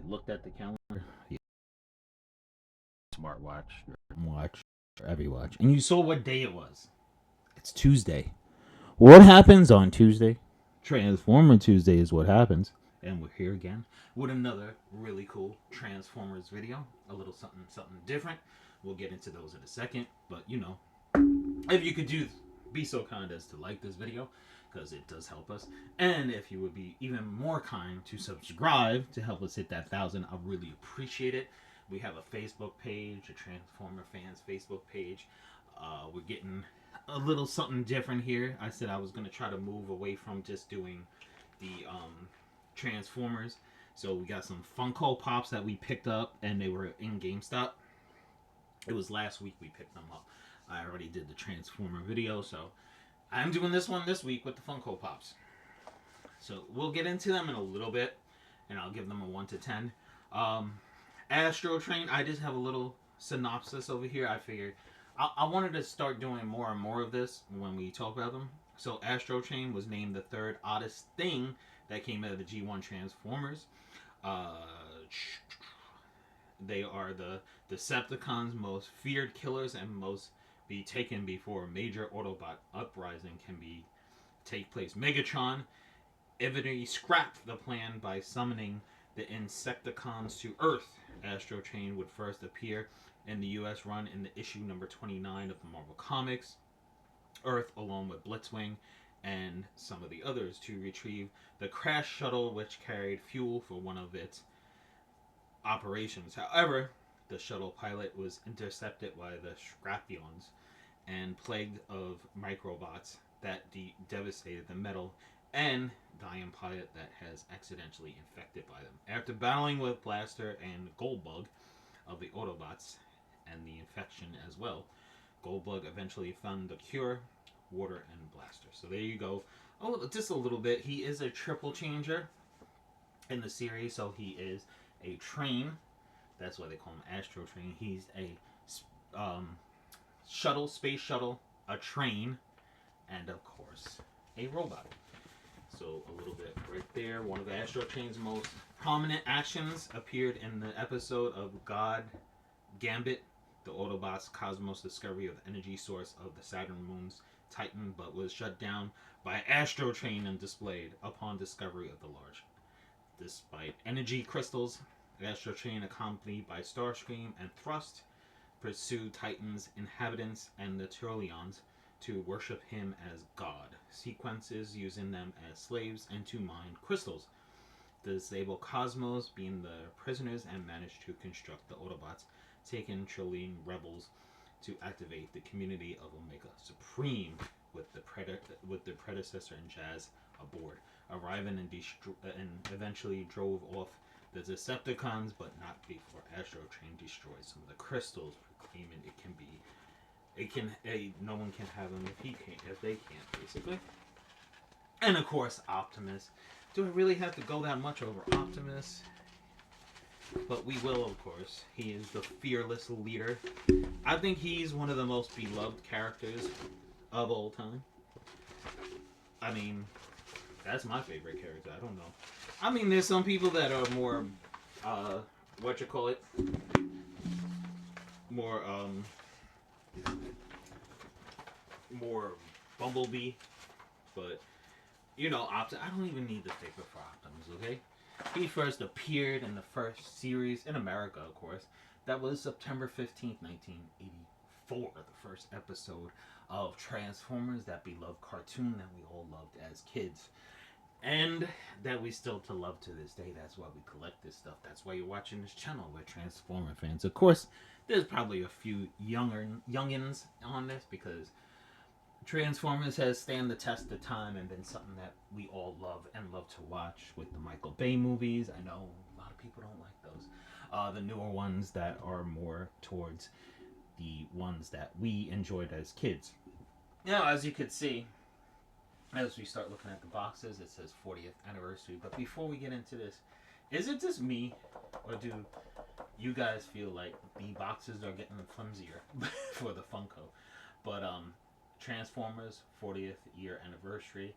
looked at the calendar. Yeah. Smartwatch, watch, every watch, and you saw what day it was. It's Tuesday. What happens on Tuesday? Transformer Tuesday is what happens. And we're here again with another really cool Transformers video. A little something different. We'll get into those in a second. But if you could be so kind as to like this video, because it does help us. And if you would be even more kind to subscribe to help us hit that 1,000, I really appreciate it. We have a Facebook page, a Transformer fans Facebook page. We're getting a little something different here. I said I was going to try to move away from just doing the Transformers. So we got some Funko Pops that we picked up, and they were in GameStop. It was last week we picked them up. I already did the Transformer video, so I'm doing this one this week with the Funko Pops. So we'll get into them in a little bit, and I'll give them a 1 to 10. Astraltrain, I just have a little synopsis over here. I figured I wanted to start doing more and more of this when we talk about them. So Astraltrain was named the third oddest thing that came out of the G1 Transformers. They are the Decepticons' most feared killers and most be taken before a major Autobot uprising can take place. Megatron evidently scrapped the plan by summoning the Insecticons to Earth. Astraltrain would first appear in the U.S. run in the issue number 29 of the Marvel Comics. Earth, along with Blitzwing and some of the others, to retrieve the crash shuttle which carried fuel for one of its operations. However, the shuttle pilot was intercepted by the Scrapions and plagued of microbots that devastated the metal and Diane pilot that has accidentally infected by them. After battling with Blaster and Goldbug of the Autobots and the infection as well, Goldbug eventually found the cure, Water and Blaster. So there you go. Oh, just a little bit. He is a triple changer in the series, so he is a train. That's why they call him Astraltrain. He's a space shuttle, a train, and of course, a robot. So a little bit right there. One of the Astraltrain's most prominent actions appeared in the episode of God Gambit, the Autobots' Cosmos discovery of the energy source of the Saturn moon's Titan, but was shut down by Astraltrain and displayed upon discovery of the large. Despite energy crystals, Astraltrain, accompanied by Starscream and Thrust, pursued Titan's inhabitants and the Turlions to worship him as God. Sequences using them as slaves and to mine crystals. The disabled Cosmos being the prisoners and managed to construct the Autobots, taking Trillion rebels to activate the community of Omega Supreme with the predecessor and Jazz aboard, arriving and eventually drove off the Decepticons, but not before Astraltrain destroys some of the crystals, proclaiming no one can have them if they can't, basically. And of course, Optimus. Do I really have to go that much over Optimus? But we will, of course. He is the fearless leader. I think he's one of the most beloved characters of all time. I mean, that's my favorite character. I don't know. I mean, there's some people that are more, more Bumblebee, but I don't even need the sticker for Optimus, okay? He first appeared in the first series in America, of course. That was September 15th, 1984, the first episode of Transformers, that beloved cartoon that we all loved as kids. And that we still to love to this day. That's why we collect this stuff. That's why you're watching this channel. We're Transformer fans. Of course, there's probably a few youngins on this, because Transformers has stand the test of time and been something that we all love and love to watch with the Michael Bay movies. I know a lot of people don't like those. The newer ones that are more towards the ones that we enjoyed as kids. Now, as you could see, as we start looking at the boxes, it says 40th anniversary. But before we get into this, is it just me, or do you guys feel like the boxes are getting flimsier for the Funko? But Transformers 40th year anniversary,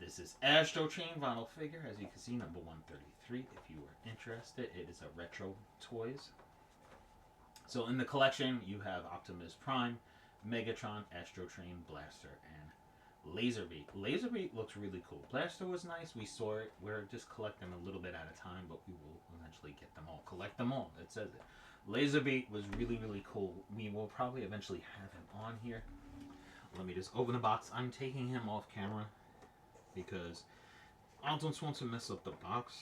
This is Astraltrain vinyl figure, as you can see, number 133. If you are interested, it is a retro toys. So in the collection, you have Optimus Prime, Megatron, Astraltrain, Blaster, and Laserbeak. Laserbeak looks really cool. Blaster was nice. We saw it. We're just collecting a little bit at a time, but we will eventually get them all. Collect them all. It says it. Laserbeak was really, really cool. We will probably eventually have him on here. Let me just open the box. I'm taking him off camera because I don't want to mess up the box.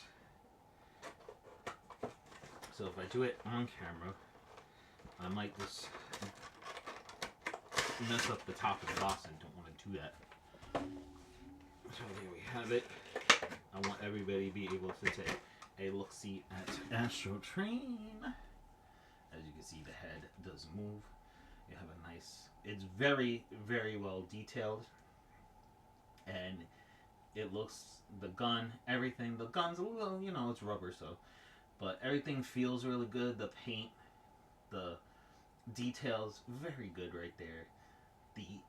So if I do it on camera, I might just mess up the top of the box and don't want to do that. So there we have it. I want everybody to be able to take a look-see at Astraltrain. As you can see, the head does move. You have a nice... It's very, very well detailed. And it looks... The gun, everything. The gun's a little, you know, it's rubber, so... But everything feels really good. The paint, the details, very good right there.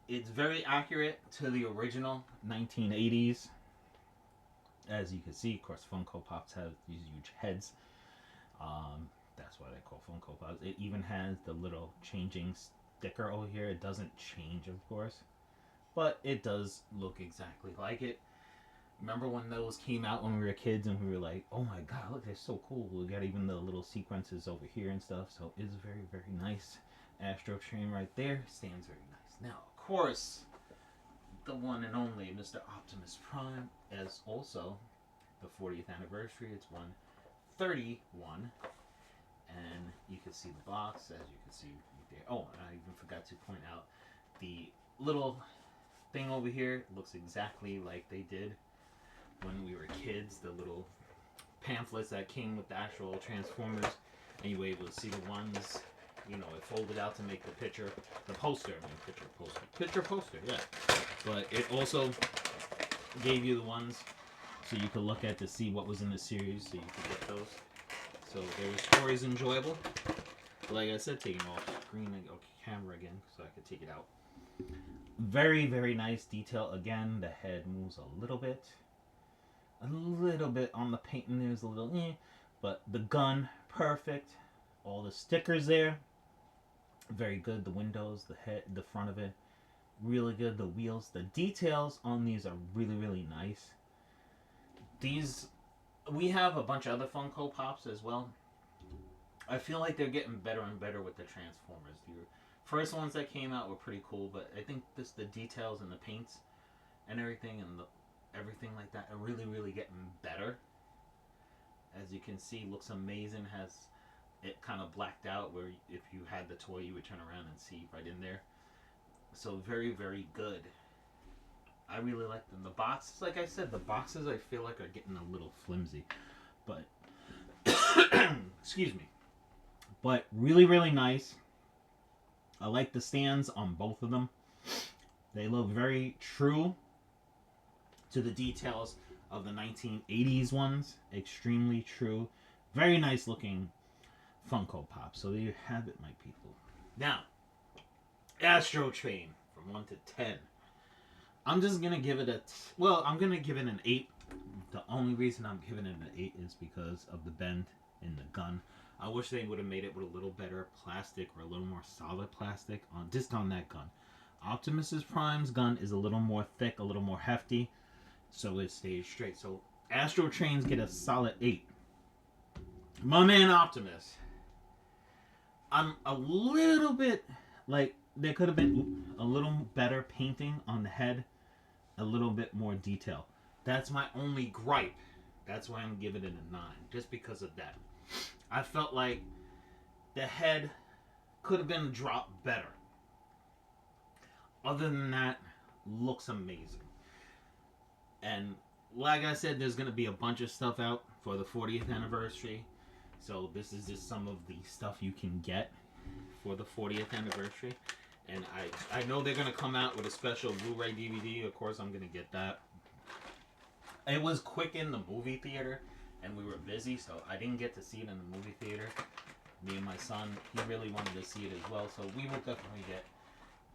It's very accurate to the original 1980s. As you can see, of course, Funko Pops have these huge heads. That's why they call Funko Pops. It even has the little changing sticker over here. It doesn't change, of course, but it does look exactly like it. Remember when those came out when we were kids and we were like, oh my god, look, they're so cool. We got even the little sequences over here and stuff, so it's very, very nice. Astraltrain right there stands very nice. Now, of course, the one and only Mr. Optimus Prime, as also the 40th anniversary. It's 131, and you can see the box, as you can see right there. Oh, and I even forgot to point out the little thing over here looks exactly like they did when we were kids. The little pamphlets that came with the actual Transformers, and you were able to see the ones, you know, it folded out to make the picture, the poster, picture poster, yeah. But it also gave you the ones so you could look at to see what was in the series, so you could get those. So their story is enjoyable. Like I said, taking off screen and camera again so I could take it out. Very, very nice detail. Again, the head moves a little bit on the painting. There's a little, but the gun, perfect. All the stickers there, very good. The windows, the head, the front of it, really good. The wheels, the details on these are really, really nice. These, we have a bunch of other Funko Pops as well. I feel like they're getting better and better with the Transformers. The first ones that came out were pretty cool, but I think the details and the paints and everything and everything like that are really, really getting better. As you can see, looks amazing. Has it kind of blacked out where if you had the toy, you would turn around and see right in there. So very, very good. I really like them. The boxes, like I said, the boxes I feel like are getting a little flimsy, but excuse me. But really, really nice. I like the stands on both of them. They look very true to the details of the 1980s ones. Extremely true. Very nice looking Funko Pop. So there you have it, my people. Now, Astraltrain from 1 to 10. I'm just going to give it I'm going to give it an 8. The only reason I'm giving it an 8 is because of the bend in the gun. I wish they would have made it with a little better plastic or a little more solid plastic on that gun. Optimus Prime's gun is a little more thick, a little more hefty, so it stays straight. So Astraltrains get a solid 8. My man Optimus, I'm a little bit like there could have been a little better painting on the head, a little bit more detail. That's my only gripe. That's why I'm giving it a 9, just because of that. I felt like the head could have been dropped better. Other than that, looks amazing. And like I said, there's going to be a bunch of stuff out for the 40th anniversary. So this is just some of the stuff you can get for the 40th anniversary. And I know they're going to come out with a special Blu-ray DVD. Of course, I'm going to get that. It was quick in the movie theater, and we were busy, so I didn't get to see it in the movie theater. Me and my son, he really wanted to see it as well, so we will definitely get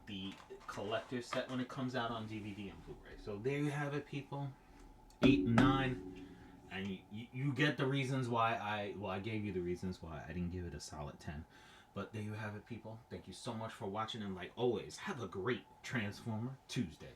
the collector set when it comes out on DVD and Blu-ray. So there you have it, people. 8 and 9. And you get the reasons why I gave you the reasons why I didn't give it a solid 10. But there you have it, people. Thank you so much for watching, and like always, have a great Transformer Tuesday.